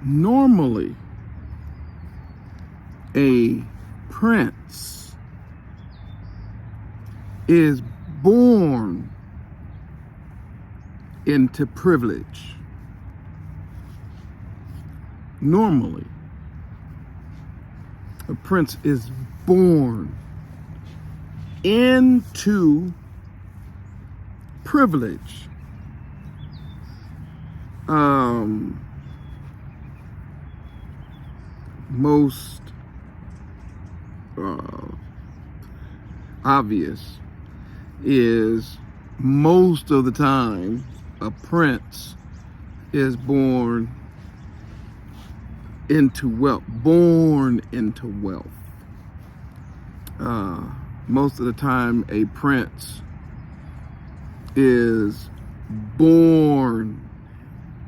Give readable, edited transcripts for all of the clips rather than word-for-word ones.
Normally, a prince is born into privilege. Normally, a prince is born into privilege. Most obvious is most of the time a prince is born into wealth. Most of the time a prince is born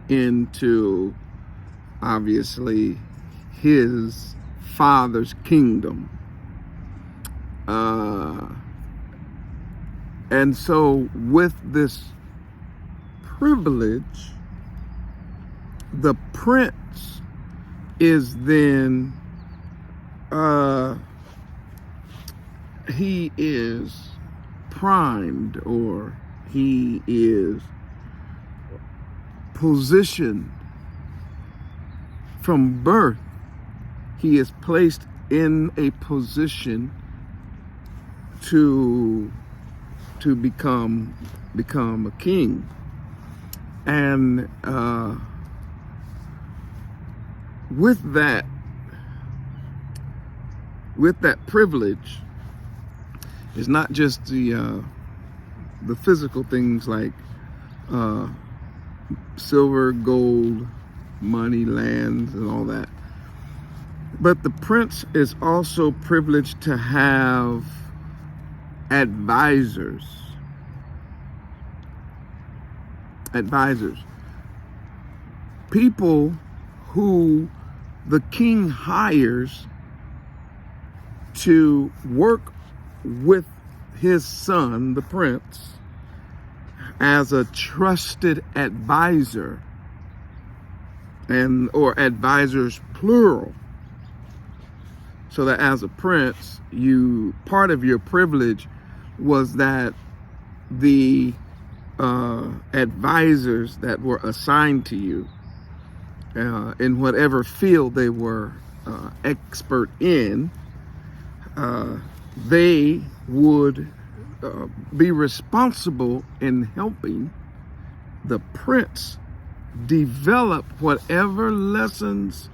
into, obviously, his father's kingdom. And so with this privilege, the prince is then, he is primed, or he is positioned from birth. He is placed in a position to become a king. And with that privilege, it's not just the physical things like silver, gold, money, lands, and all that. But the prince is also privileged to have advisors. People who the king hires to work with his son, the prince, as a trusted advisor, or advisors plural. So that as a prince, part of your privilege was that the advisors that were assigned to you in whatever field they were expert in, they would be responsible in helping the prince develop whatever lessons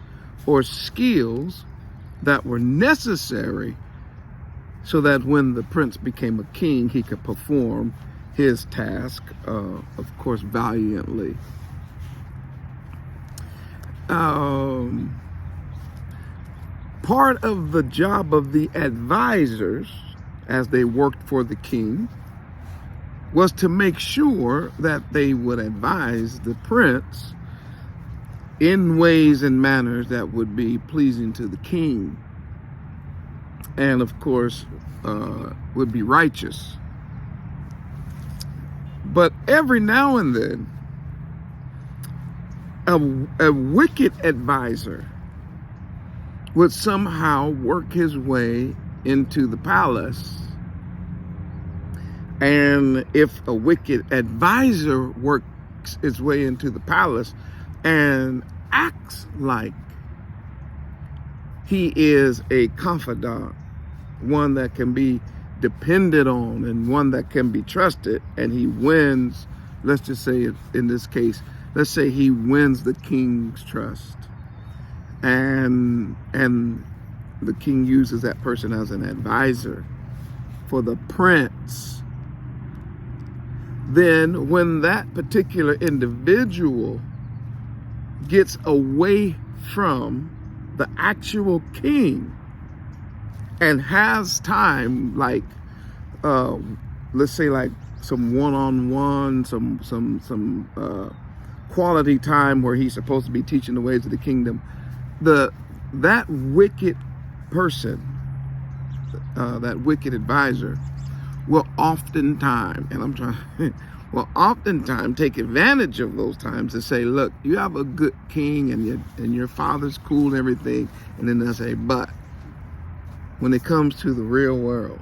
or skills that were necessary so that when the prince became a king, he could perform his task, of course, valiantly. Part of the job of the advisors, as they worked for the king, was to make sure that they would advise the prince in ways and manners that would be pleasing to the king, and of course would be righteous. But every now and then, a wicked advisor would somehow work his way into the palace. And if a wicked advisor works his way into the palace and acts like he is a confidant, one that can be depended on and one that can be trusted, and he wins, let's just say in this case, let's say he wins the king's trust, and the king uses that person as an advisor for the prince. Then when that particular individual gets away from the actual king and has time, like let's say like some one-on-one, some quality time where he's supposed to be teaching the ways of the kingdom, that wicked person, that wicked advisor will oftentimes, will oftentimes take advantage of those times to say, look, you have a good king and your father's cool and everything. And then they'll say, but when it comes to the real world,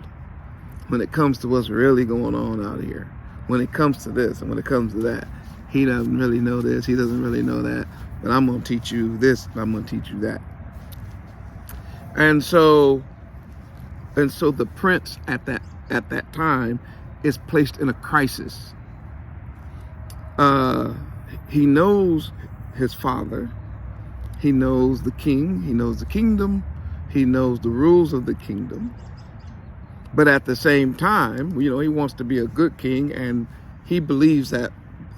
when it comes to what's really going on out here, when it comes to this and when it comes to that, he doesn't really know this, he doesn't really know that, but I'm going to teach you this, and I'm going to teach you that. And so the prince at that time is placed in a crisis. He knows his father, he knows the king, he knows the kingdom, he knows the rules of the kingdom. But at the same time, he wants to be a good king, and he believes that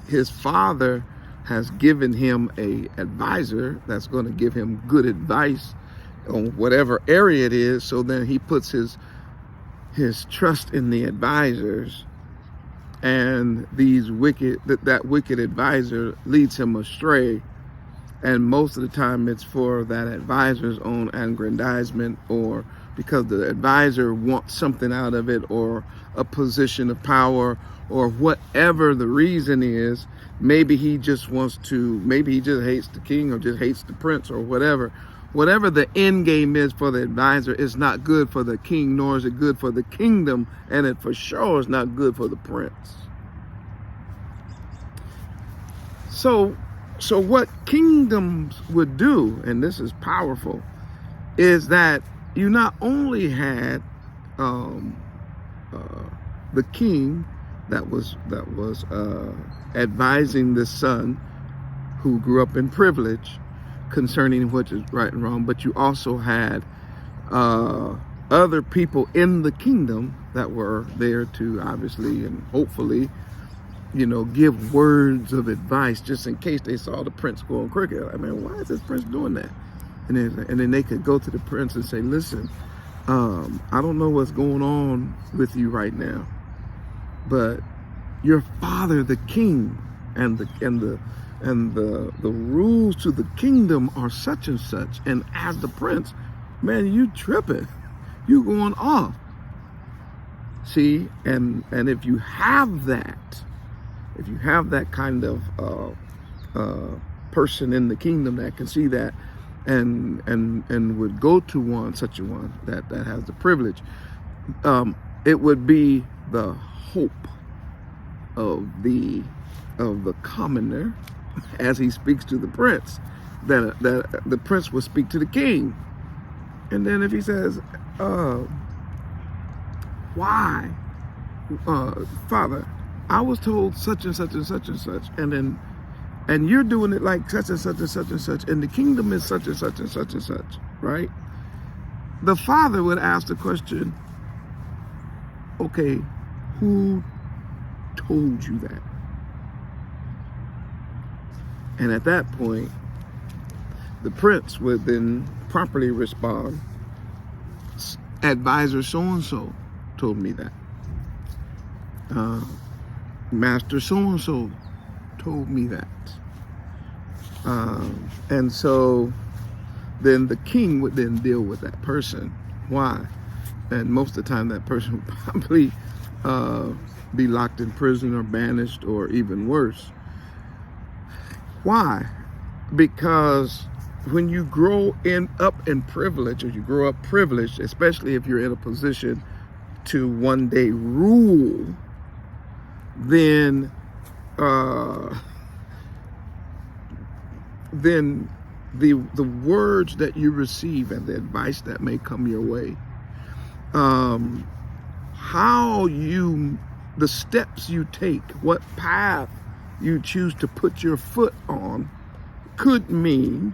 his father has given him a advisor that's going to give him good advice on whatever area it is. So then he puts his trust in the advisors, and that wicked advisor leads him astray. And most of the time it's for that advisor's own aggrandizement, or because the advisor wants something out of it, or a position of power, or whatever the reason is. Maybe he just hates the king, or just hates the prince, or whatever. Whatever the end game is for the advisor is not good for the king, nor is it good for the kingdom, and it for sure is not good for the prince. So what kingdoms would do, and this is powerful, is that you not only had the king that was advising the son who grew up in privilege concerning what is right and wrong, but you also had other people in the kingdom that were there to obviously and hopefully give words of advice just in case they saw the prince going crooked. I mean, why is this prince doing that? And then they could go to the prince and say, listen, I don't know what's going on with you right now, but your father, the king, and the rules to the kingdom are such and such. And as the prince, man, you tripping, you going off. See, and if you have that kind of person in the kingdom that can see that and would go to such a one that has the privilege, it would be the hope of the commoner as he speaks to the prince, that the prince will speak to the king. And then if he says, why, father, I was told such and such and such and such, and you're doing it like such and such and such and such, and the kingdom is such and such and such and such, right? The father would ask the question, okay, who told you that? And at that point, the prince would then properly respond, advisor so-and-so told me that. Master so-and-so told me that. And so then the king would then deal with that person. Why? And most of the time that person would probably be locked in prison or banished or even worse. Why? Because when you grow up in privilege, or you grow up privileged, especially if you're in a position to one day rule, then the words that you receive and the advice that may come your way, the steps you take, what path you choose to put your foot on, could mean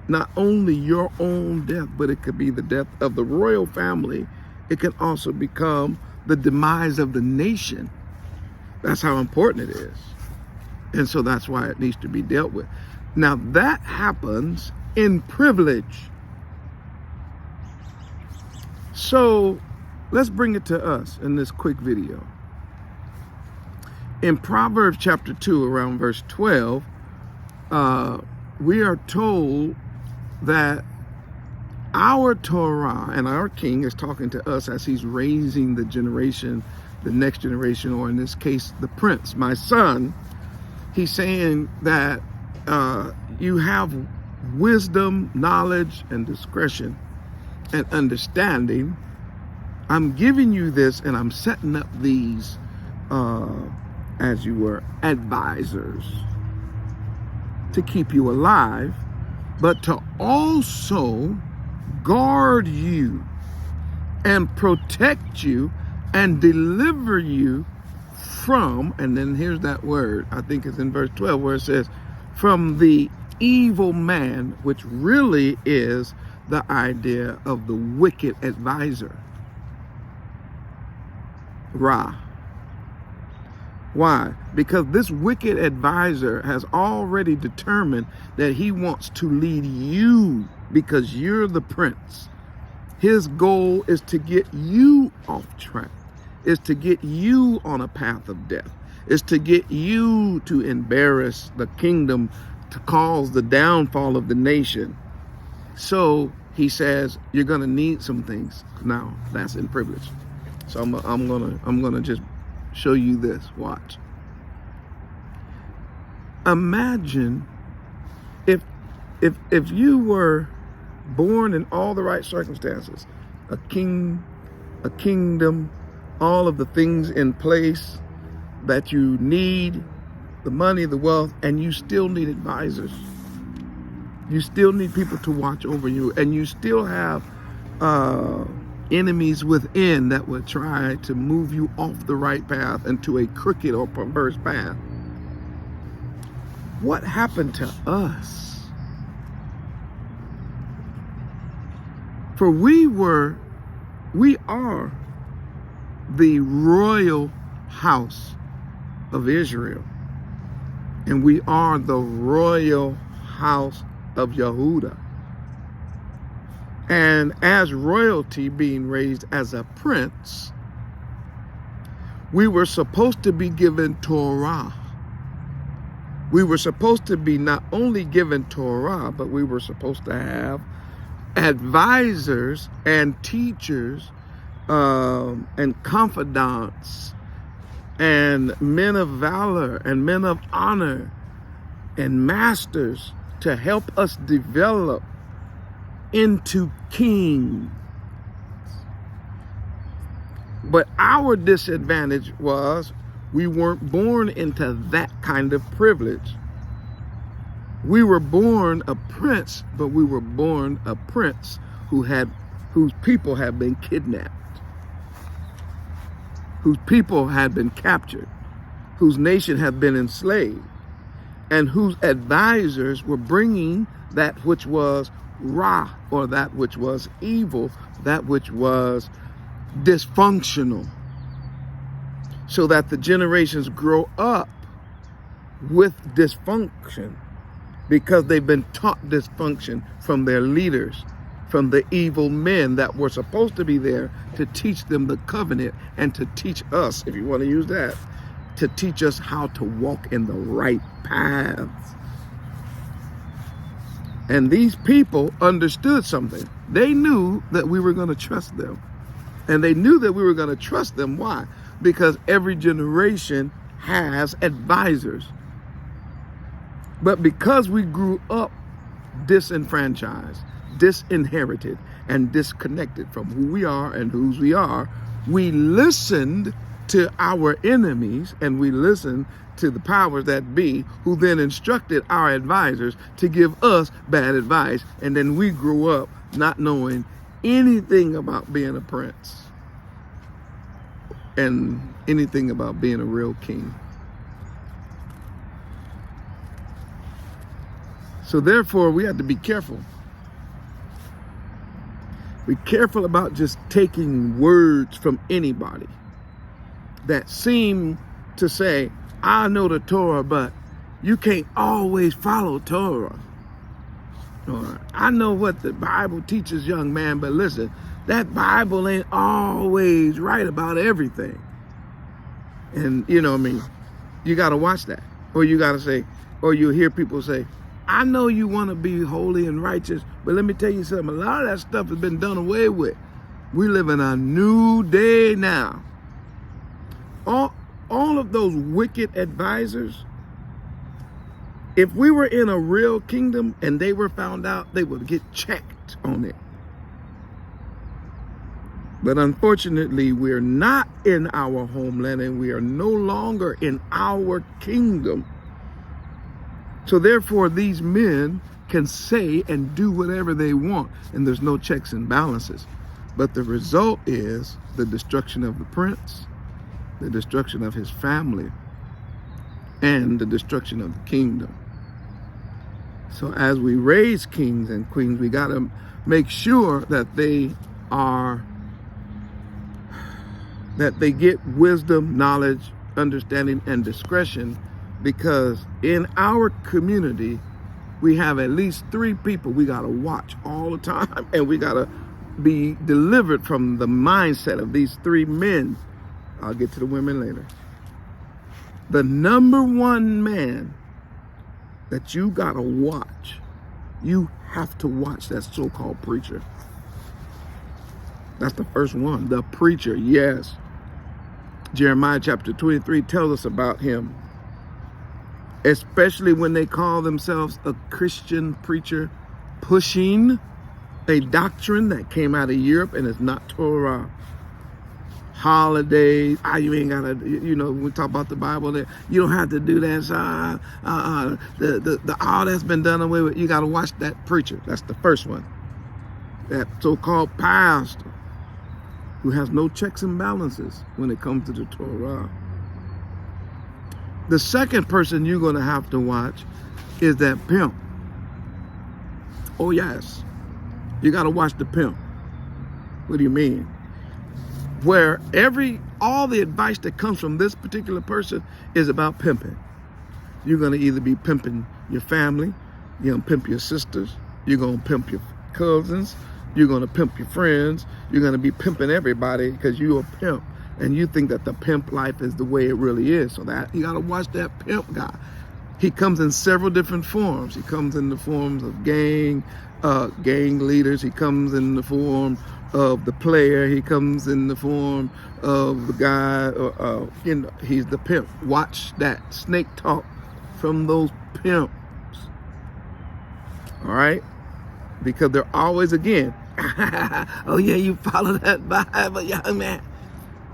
not only your own death, but it could be the death of the royal family. It can also become the demise of the nation. That's how important it is. And so that's why it needs to be dealt with. Now that happens in privilege. So let's bring it to us in this quick video. In Proverbs chapter 2, around verse 12, we are told that our Torah and our king is talking to us as he's raising the generation the next generation, or in this case, the prince, my son. He's saying that you have wisdom, knowledge, and discretion and understanding. I'm giving you this, and I'm setting up these, as you were, advisors to keep you alive, but to also guard you and protect you and deliver you from, and then here's that word, I think it's in verse 12 where it says, from the evil man, which really is the idea of the wicked advisor. Ra. Why? Because this wicked advisor has already determined that he wants to lead you, because you're the prince. His goal is to get you off track, is to get you on a path of death, is to get you to embarrass the kingdom, to cause the downfall of the nation. So he says, you're going to need some things. Now, that's in privilege. So I'm gonna just show you this. Watch. Imagine if you were born in all the right circumstances, a king, a kingdom, all of the things in place that you need, the money, the wealth, and you still need advisors. You still need people to watch over you, and you still have enemies within that would try to move you off the right path into a crooked or perverse path. What happened to us? For we are the royal house of Israel, and we are the royal house of Yehuda. And as royalty, being raised as a prince, we were supposed to be given Torah. We were supposed to be not only given Torah, but we were supposed to have advisors and teachers and confidants and men of valor and men of honor and masters to help us develop into kings. But our disadvantage was we weren't born into that kind of privilege. We were born a prince, but we were born a prince whose people had been kidnapped, whose people had been captured, whose nation had been enslaved, and whose advisors were bringing that which was Ra, or that which was evil, that which was dysfunctional, so that the generations grow up with dysfunction because they've been taught dysfunction from their leaders, from the evil men that were supposed to be there to teach them the covenant and to teach us, if you want to use that, to teach us how to walk in the right paths. And these people understood something. They knew that we were going to trust them. And they knew that we were going to trust them. Why? Because every generation has advisors. But because we grew up disenfranchised, disinherited, and disconnected from who we are and whose we are, we listened to our enemies, and we listened to the powers that be, who then instructed our advisors to give us bad advice. And then we grew up not knowing anything about being a prince and anything about being a real king. So therefore, we had to be careful. Be careful about just taking words from anybody that seem to say, I know the Torah, but you can't always follow Torah. Or, I know what the Bible teaches, young man, but listen, that Bible ain't always right about everything. And, you know what I mean? You got to watch that. Or you got to say, or you hear people say, I know you want to be holy and righteous, but let me tell you something. A lot of that stuff has been done away with. We live in a new day now. all of those wicked advisors, if we were in a real kingdom and they were found out, they would get checked on it. But unfortunately, we're not in our homeland and we are no longer in our kingdom. So therefore, these men can say and do whatever they want, and there's no checks and balances. But the result is the destruction of the prince, the destruction of his family, and the destruction of the kingdom. So as we raise kings and queens, we got to make sure that they get wisdom, knowledge, understanding, and discretion, because in our community, we have at least 3 people we got to watch all the time, and we got to be delivered from the mindset of these 3 men. I'll get to the women later. The number 1 man that you got to watch, you have to watch that so-called preacher. That's the first one, the preacher, yes. Jeremiah chapter 23 tells us about him, especially when they call themselves a Christian preacher, pushing a doctrine that came out of Europe and is not Torah. Holidays, you ain't gotta, when we talk about the Bible, that you don't have to do that. All that's been done away with. You gotta watch that preacher. That's the first one. That so-called pastor who has no checks and balances when it comes to the Torah. The second person you're gonna have to watch is that pimp. Oh yes, you gotta watch the pimp. What do you mean? Where all the advice that comes from this particular person is about pimping. You're gonna either be pimping your family, you're gonna pimp your sisters, you're gonna pimp your cousins, you're gonna pimp your friends, you're gonna be pimping everybody because you're a pimp and you think that the pimp life is the way it really is. So that you gotta watch that pimp guy. He comes in several different forms. He comes in the forms of gang leaders. He comes in the form of the player. He comes in the form of the guy, he's the pimp. Watch that snake talk from those pimps. All right? Because they're always, again, oh yeah, you follow that Bible, young man.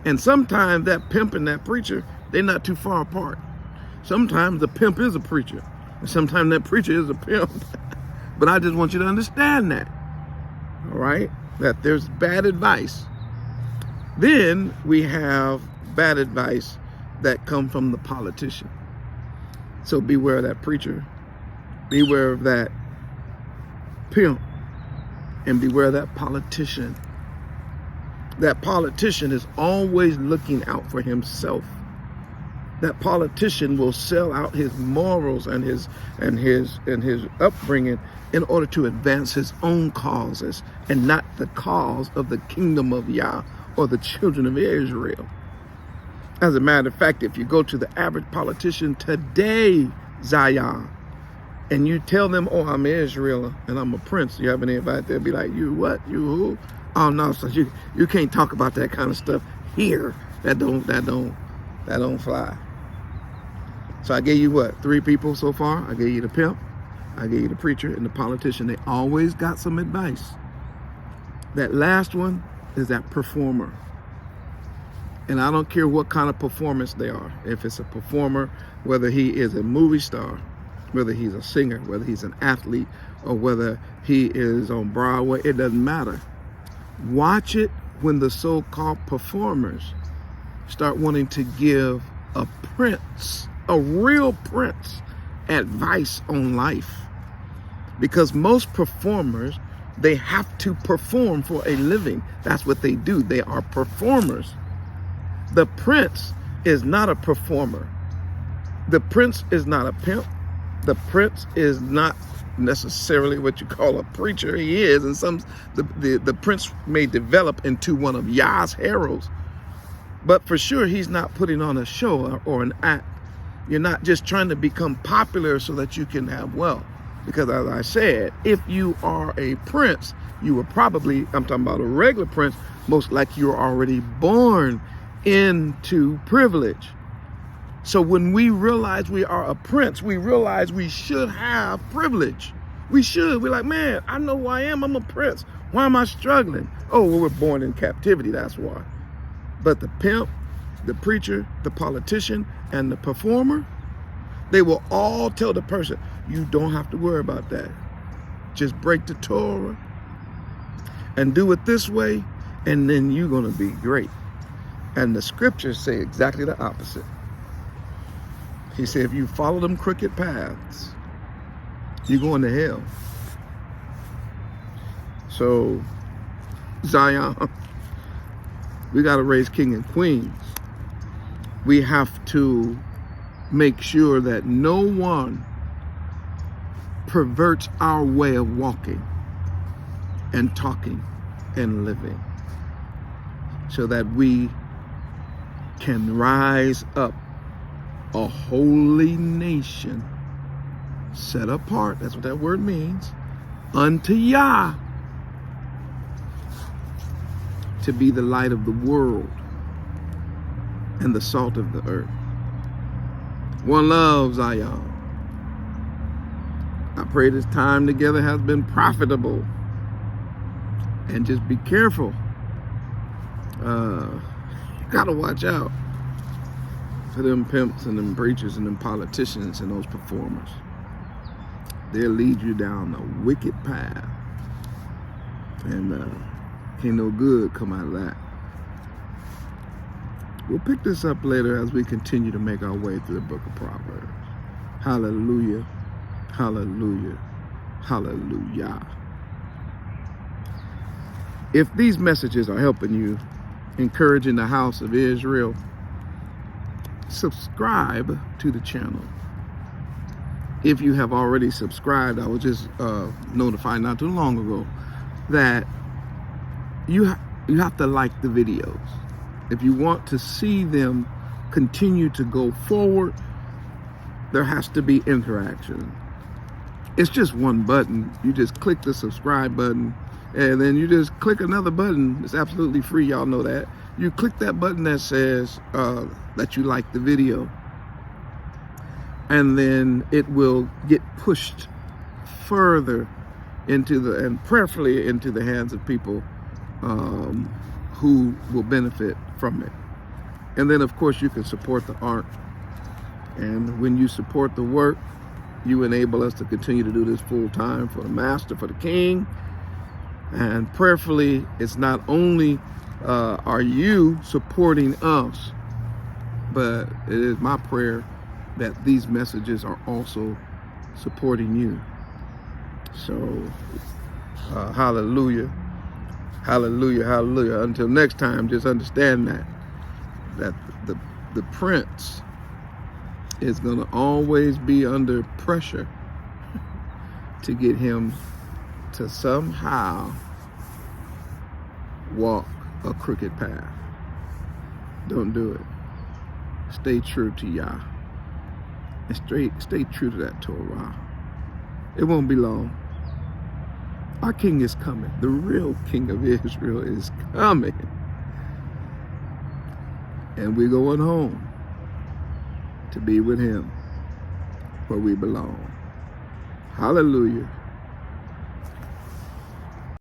And sometimes that pimp and that preacher, they're not too far apart. Sometimes the pimp is a preacher, and sometimes that preacher is a pimp. But I just want you to understand that, all right? That there's bad advice. Then we have bad advice that come from the politician. So beware of that preacher, beware of that pimp, and beware of that politician. That politician is always looking out for himself. That politician will sell out his morals and his upbringing in order to advance his own causes and not the cause of the kingdom of Yah or the children of Israel. As a matter of fact, if you go to the average politician today, Zion, and you tell them, oh, I'm Israel and I'm a prince, you have anybody there be like, you what? You who? Oh no, so you can't talk about that kind of stuff here. That don't fly. So I gave you what? 3 people so far. I gave you the pimp, I gave you the preacher, and the politician. They always got some advice. That last one is that performer. And I don't care what kind of performance they are. If it's a performer, whether he is a movie star, whether he's a singer, whether he's an athlete, or whether he is on Broadway, it doesn't matter. Watch it when the so-called performers start wanting to give a prince, a real prince, advice on life. Because most performers, they have to perform for a living. That's what they do. They are performers. The prince is not a performer. The prince is not a pimp. The prince is not necessarily what you call a preacher. He is, and the prince may develop into one of Yah's heralds. But for sure, he's not putting on a show or an act. You're not just trying to become popular so that you can have wealth. Because as I said, if you are a prince, you were probably, I'm talking about a regular prince, most likely you were already born into privilege. So when we realize we are a prince, we realize we should have privilege. We should. We're like, man, I know who I am. I'm a prince. Why am I struggling? Oh, well, we're born in captivity. That's why. But the pimp, the preacher, the politician, and the performer, they will all tell the person, you don't have to worry about that. Just break the Torah and do it this way, and then you're going to be great. And the scriptures say exactly the opposite. He said, if you follow them crooked paths, you're going to hell. So, Zion, we got to raise king and queens. We have to make sure that no one perverts our way of walking and talking and living, so that we can rise up a holy nation, set apart, that's what that word means, unto Yah, to be the light of the world and the salt of the earth. One love, Zion. I pray this time together has been profitable. And just be careful. You gotta watch out for them pimps and them preachers and them politicians and those performers. They'll lead you down a wicked path. And can't no good come out of that. We'll pick this up later as we continue to make our way through the book of Proverbs. Hallelujah, hallelujah, hallelujah. If these messages are helping you, encouraging the house of Israel, subscribe to the channel. If you have already subscribed, I was just notified not too long ago that you have to like the videos. If you want to see them continue to go forward, there has to be interaction. It's just one button. You just click the subscribe button, and then you just click another button. It's absolutely free, y'all know that. You click that button that says that you like the video, and then it will get pushed further into and prayerfully into the hands of people who will benefit from it. And then of course you can support the art. And when you support the work, you enable us to continue to do this full time for the Master, for the King. And prayerfully, it's not only are you supporting us, but it is my prayer that these messages are also supporting you. So, hallelujah, hallelujah, hallelujah. Until next time, just understand that the prince is going to always be under pressure to get him to somehow walk a crooked path. Don't do it. Stay true to Yah. And stay true to that Torah. It won't be long. Our king is coming. The real king of Israel is coming. And we're going home to be with him where we belong. Hallelujah.